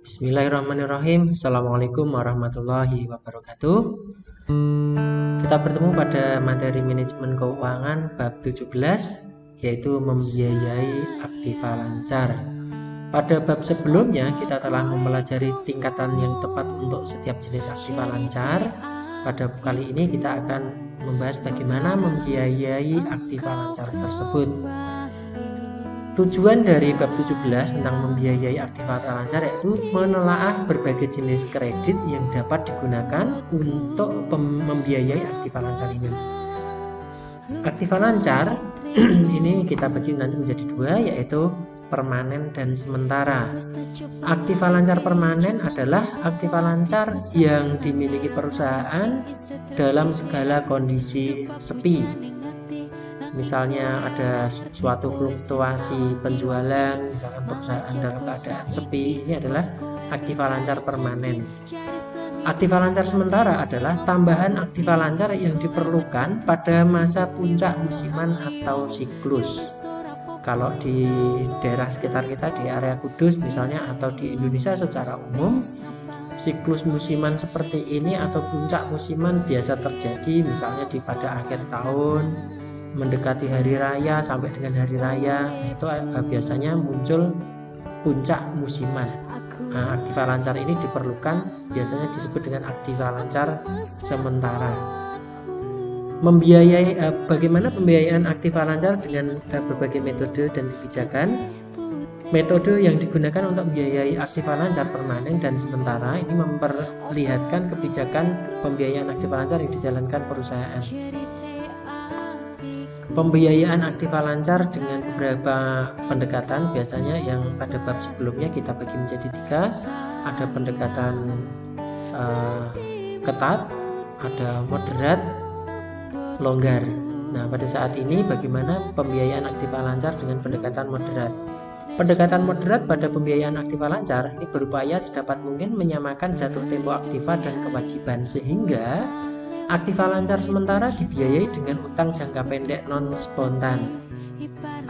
Bismillahirrahmanirrahim. Assalamualaikum warahmatullahi wabarakatuh. Kita bertemu pada materi manajemen keuangan bab 17, yaitu membiayai aktiva lancar. Pada bab sebelumnya kita telah mempelajari tingkatan yang tepat untuk setiap jenis aktiva lancar. Pada kali ini kita akan membahas bagaimana membiayai aktiva lancar tersebut. Tujuan dari bab 17 tentang membiayai aktiva lancar yaitu menelaah berbagai jenis kredit yang dapat digunakan untuk membiayai aktiva lancar ini. Aktiva lancar ini kita bagi nanti menjadi dua, yaitu permanen dan sementara. Aktiva lancar permanen adalah aktiva lancar yang dimiliki perusahaan dalam segala kondisi sepi. Misalnya ada suatu fluktuasi penjualan, misalkan perusahaan dalam keadaan sepi, ini adalah aktiva lancar permanen. Aktiva lancar sementara adalah tambahan aktiva lancar yang diperlukan pada masa puncak musiman atau siklus. Kalau di daerah sekitar kita, di area Kudus misalnya, atau di Indonesia secara umum, siklus musiman seperti ini atau puncak musiman biasa terjadi misalnya pada akhir tahun, mendekati hari raya sampai dengan hari raya, itu biasanya muncul puncak musiman. Aktiva lancar ini diperlukan, biasanya disebut dengan aktiva lancar sementara. Bagaimana pembiayaan aktiva lancar dengan berbagai metode dan kebijakan. Metode yang digunakan untuk membiayai aktiva lancar permanen dan sementara ini memperlihatkan kebijakan pembiayaan aktiva lancar yang dijalankan perusahaan. Pembiayaan aktiva lancar dengan beberapa pendekatan, biasanya yang pada bab sebelumnya kita bagi menjadi tiga. Ada pendekatan ketat, ada moderat, longgar. Nah, pada saat ini bagaimana pembiayaan aktiva lancar dengan pendekatan moderat? Pendekatan moderat pada pembiayaan aktiva lancar ini berupaya sedapat mungkin menyamakan jatuh tempo aktiva dan kewajiban, sehingga aktiva lancar sementara dibiayai dengan utang jangka pendek non spontan.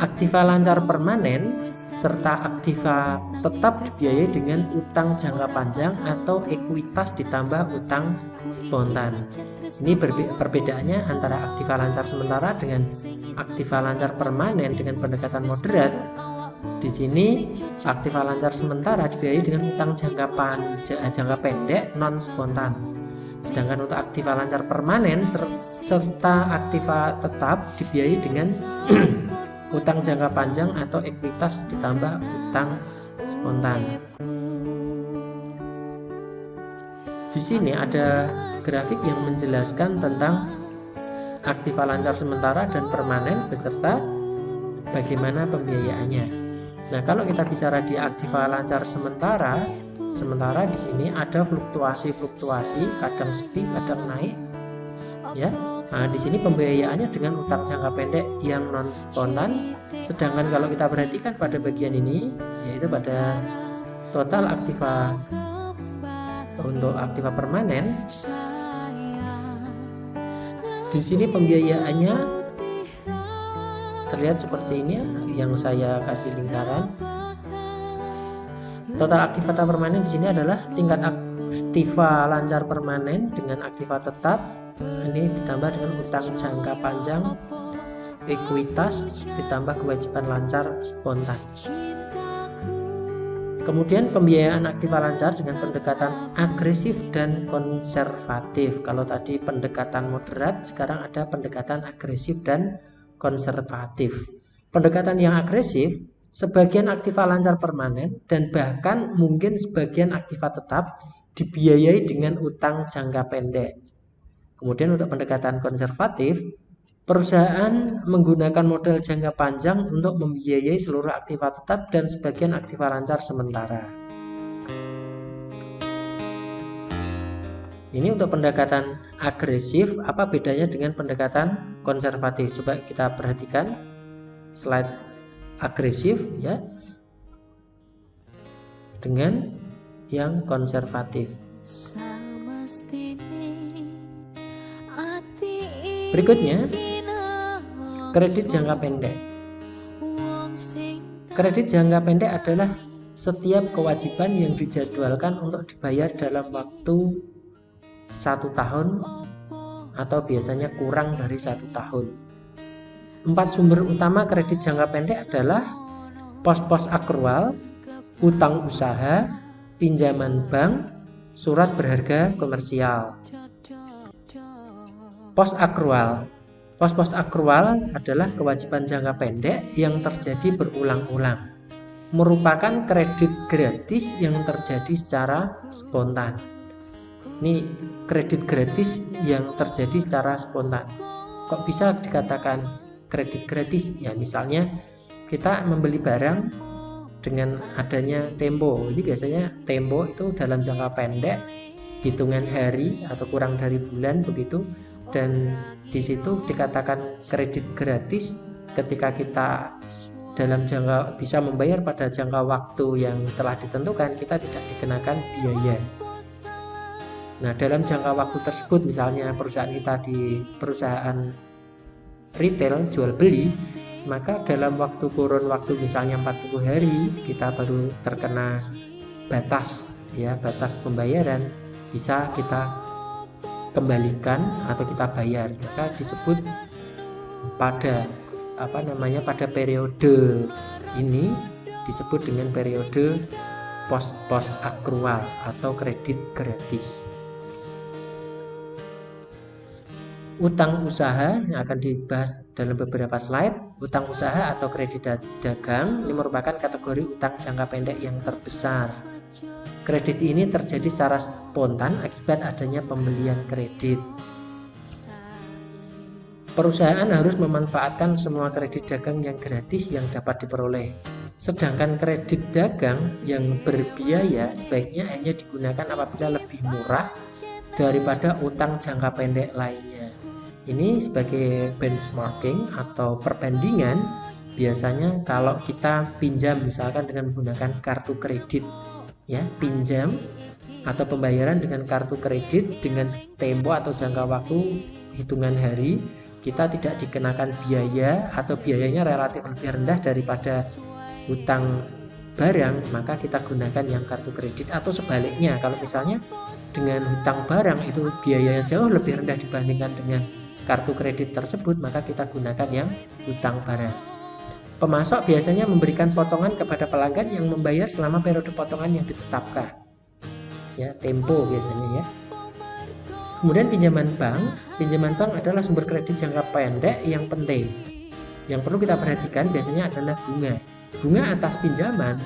Aktiva lancar permanen serta aktiva tetap dibiayai dengan utang jangka panjang atau ekuitas ditambah utang spontan. Ini perbedaannya antara aktiva lancar sementara dengan aktiva lancar permanen dengan pendekatan moderat. Di sini aktiva lancar sementara dibiayai dengan utang jangka pendek non spontan. Sedangkan untuk aktiva lancar permanen serta aktiva tetap dibiayai dengan utang jangka panjang atau ekuitas ditambah utang spontan. Di sini ada grafik yang menjelaskan tentang aktiva lancar sementara dan permanen beserta bagaimana pembiayaannya. Nah, kalau kita bicara di aktiva lancar sementara di sini ada fluktuasi, kadang sepi, kadang naik. Ya. Nah, di sini pembiayaannya dengan utang jangka pendek yang non spontan. Sedangkan kalau kita perhatikan pada bagian ini, yaitu pada total aktiva untuk aktiva permanen, di sini pembiayaannya terlihat seperti ini yang saya kasih lingkaran. Total aktiva permanen di sini adalah tingkat aktiva lancar permanen dengan aktiva tetap ini ditambah dengan utang jangka panjang, ekuitas ditambah kewajiban lancar spontan. Kemudian pembiayaan aktiva lancar dengan pendekatan agresif dan konservatif. Kalau tadi pendekatan moderat, sekarang ada pendekatan agresif dan konservatif. Pendekatan yang agresif, sebagian aktiva lancar permanen dan bahkan mungkin sebagian aktiva tetap dibiayai dengan utang jangka pendek. Kemudian untuk pendekatan konservatif, perusahaan menggunakan modal jangka panjang untuk membiayai seluruh aktiva tetap dan sebagian aktiva lancar sementara. Ini untuk pendekatan agresif. Apa bedanya dengan pendekatan konservatif? Coba kita perhatikan slide agresif ya dengan yang konservatif. Berikutnya, kredit jangka pendek. Kredit jangka pendek adalah setiap kewajiban yang dijadwalkan untuk dibayar dalam waktu 1 tahun atau biasanya kurang dari 1 tahun. 4 sumber utama kredit jangka pendek adalah pos-pos akrual, utang usaha, pinjaman bank, surat berharga komersial. Pos akrual. Pos-pos akrual adalah kewajiban jangka pendek yang terjadi berulang-ulang. Merupakan kredit gratis yang terjadi secara spontan. Ini kredit gratis yang terjadi secara spontan. Kok bisa dikatakan kredit gratis? Ya misalnya kita membeli barang dengan adanya tempo. Ini biasanya tempo itu dalam jangka pendek, hitungan hari atau kurang dari bulan begitu. Dan di situ dikatakan kredit gratis ketika kita dalam jangka bisa membayar pada jangka waktu yang telah ditentukan, kita tidak dikenakan biaya. Nah, dalam jangka waktu tersebut, misalnya perusahaan kita di perusahaan retail jual beli, maka dalam kurun waktu misalnya 40 hari kita baru terkena batas pembayaran, bisa kita kembalikan atau kita bayar, maka disebut pada periode ini disebut dengan periode pos-pos akrual atau kredit gratis. Utang usaha yang akan dibahas dalam beberapa slide. Utang usaha atau kredit dagang ini merupakan kategori utang jangka pendek yang terbesar. Kredit ini terjadi secara spontan akibat adanya pembelian kredit. Perusahaan harus memanfaatkan semua kredit dagang yang gratis yang dapat diperoleh. Sedangkan kredit dagang yang berbiaya sebaiknya hanya digunakan apabila lebih murah daripada utang jangka pendek lainnya. Ini sebagai benchmarking atau perbandingan. Biasanya kalau kita pinjam misalkan dengan menggunakan kartu kredit, ya, pinjam atau pembayaran dengan kartu kredit dengan tempo atau jangka waktu hitungan hari, kita tidak dikenakan biaya atau biayanya relatif lebih rendah daripada hutang barang, maka kita gunakan yang kartu kredit. Atau sebaliknya, kalau misalnya dengan hutang barang itu biayanya jauh lebih rendah dibandingkan dengan kartu kredit tersebut, maka kita gunakan yang hutang barang. Pemasok biasanya memberikan potongan kepada pelanggan yang membayar selama periode potongan yang ditetapkan, ya, tempo biasanya, ya. Kemudian pinjaman bank adalah sumber kredit jangka pendek yang penting. Yang perlu kita perhatikan biasanya adalah bunga. Bunga atas pinjaman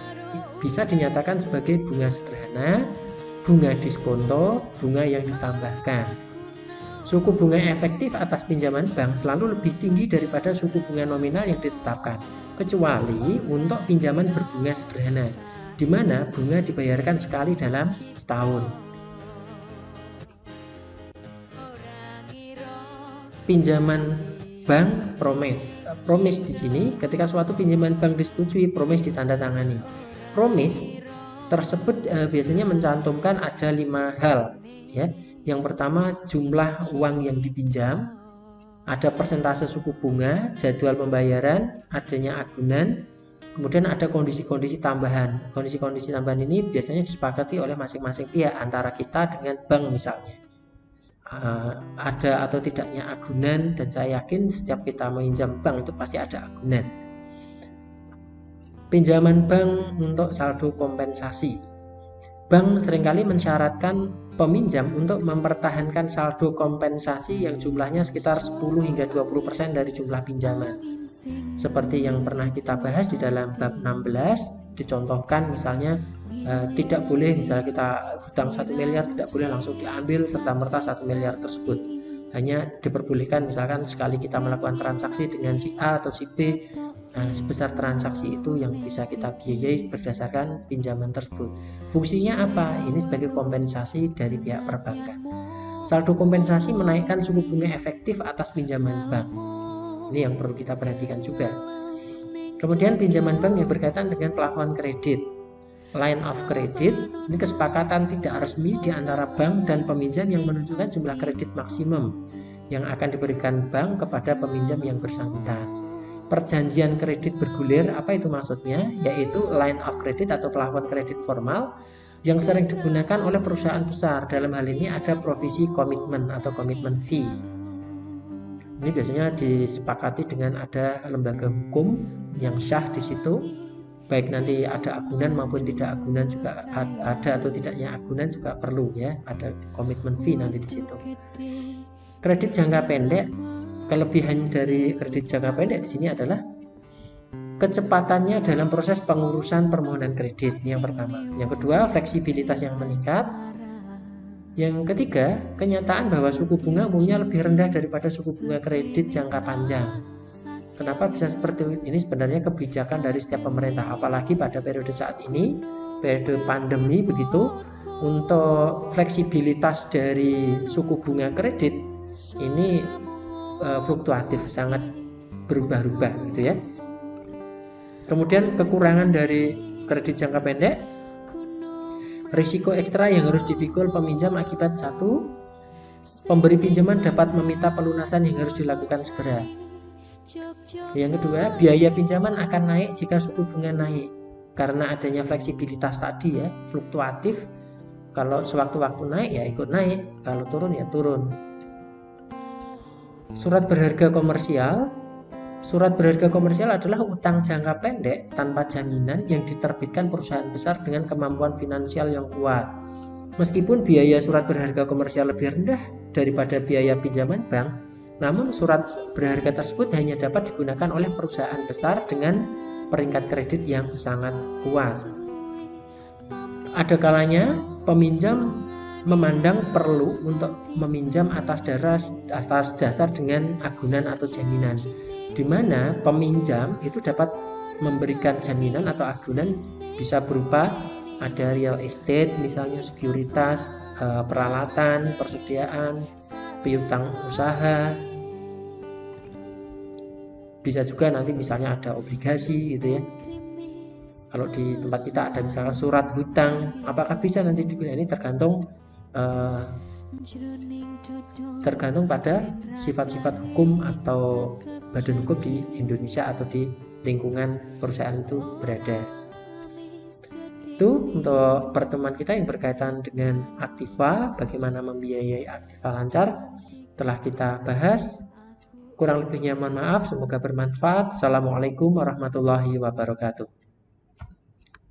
bisa dinyatakan sebagai bunga sederhana, bunga diskonto, bunga yang ditambahkan. Suku bunga efektif atas pinjaman bank selalu lebih tinggi daripada suku bunga nominal yang ditetapkan, kecuali untuk pinjaman berbunga sederhana, di mana bunga dibayarkan sekali dalam setahun. Pinjaman bank promise di sini ketika suatu pinjaman bank disetujui, promise ditandatangani. Promise tersebut biasanya mencantumkan ada 5 hal, ya. Yang pertama, jumlah uang yang dipinjam, ada persentase suku bunga, jadwal pembayaran, adanya agunan, kemudian ada kondisi-kondisi tambahan. Kondisi-kondisi tambahan ini biasanya disepakati oleh masing-masing pihak, antara kita dengan bank misalnya. Ada atau tidaknya agunan, dan saya yakin setiap kita meminjam bank itu pasti ada agunan. Pinjaman bank untuk saldo kompensasi. Bank seringkali mensyaratkan peminjam untuk mempertahankan saldo kompensasi yang jumlahnya sekitar 10 hingga 20% dari jumlah pinjaman. Seperti yang pernah kita bahas di dalam bab 16, dicontohkan misalnya tidak boleh, misalnya kita hutang 1 miliar, tidak boleh langsung diambil serta-merta 1 miliar tersebut. Hanya diperbolehkan misalkan sekali kita melakukan transaksi dengan si A atau si B, sebesar transaksi itu yang bisa kita biayai berdasarkan pinjaman tersebut. Fungsinya apa? Ini sebagai kompensasi dari pihak perbankan. Saldo kompensasi menaikkan suku bunga efektif atas pinjaman bank. Ini yang perlu kita perhatikan juga. Kemudian pinjaman bank yang berkaitan dengan plafon kredit. Line of credit, ini kesepakatan tidak resmi di antara bank dan peminjam yang menunjukkan jumlah kredit maksimum yang akan diberikan bank kepada peminjam yang bersangkutan. perjanjian kredit bergulir. Apa itu maksudnya? Yaitu line of credit atau plafon kredit formal yang sering digunakan oleh perusahaan besar. Dalam hal ini ada provisi komitmen atau komitmen fee. Ini biasanya disepakati dengan ada lembaga hukum yang syah di situ. Baik nanti ada agunan maupun tidak agunan juga ada, atau tidaknya agunan juga perlu ya, ada komitmen fee nanti di situ. Kredit jangka pendek, kelebihan dari kredit jangka pendek di sini adalah kecepatannya dalam proses pengurusan permohonan kredit. Ini yang pertama. Yang kedua, fleksibilitas yang meningkat. Yang ketiga, kenyataan bahwa suku bunga umumnya lebih rendah daripada suku bunga kredit jangka panjang. Kenapa bisa seperti ini? Sebenarnya kebijakan dari setiap pemerintah, apalagi pada periode saat ini, periode pandemi begitu, untuk fleksibilitas dari suku bunga kredit ini fluktuatif, sangat berubah-ubah gitu ya. Kemudian kekurangan dari kredit jangka pendek, risiko ekstra yang harus dipikul peminjam akibat satu, pemberi pinjaman dapat meminta pelunasan yang harus dilakukan segera. Yang kedua, biaya pinjaman akan naik jika suku bunga naik karena adanya fleksibilitas tadi ya, fluktuatif. Kalau sewaktu-waktu naik ya ikut naik, kalau turun ya turun. Surat berharga komersial. Surat berharga komersial adalah utang jangka pendek tanpa jaminan yang diterbitkan perusahaan besar dengan kemampuan finansial yang kuat. Meskipun biaya surat berharga komersial lebih rendah daripada biaya pinjaman bank, namun surat berharga tersebut hanya dapat digunakan oleh perusahaan besar dengan peringkat kredit yang sangat kuat. Ada kalanya peminjam memandang perlu untuk meminjam atas dasar dengan agunan atau jaminan, di mana peminjam itu dapat memberikan jaminan atau agunan bisa berupa ada real estate, misalnya sekuritas, peralatan, persediaan, piutang usaha. Bisa juga nanti misalnya ada obligasi gitu ya. Kalau di tempat kita ada misalnya surat hutang, apakah bisa nanti digunakan? Ini tergantung pada sifat-sifat hukum atau badan hukum di Indonesia atau di lingkungan perusahaan itu berada. Itu untuk pertemuan kita yang berkaitan dengan Aktiva, bagaimana membiayai Aktiva lancar, telah kita bahas. Kurang lebihnya mohon maaf, semoga bermanfaat. Assalamualaikum warahmatullahi wabarakatuh.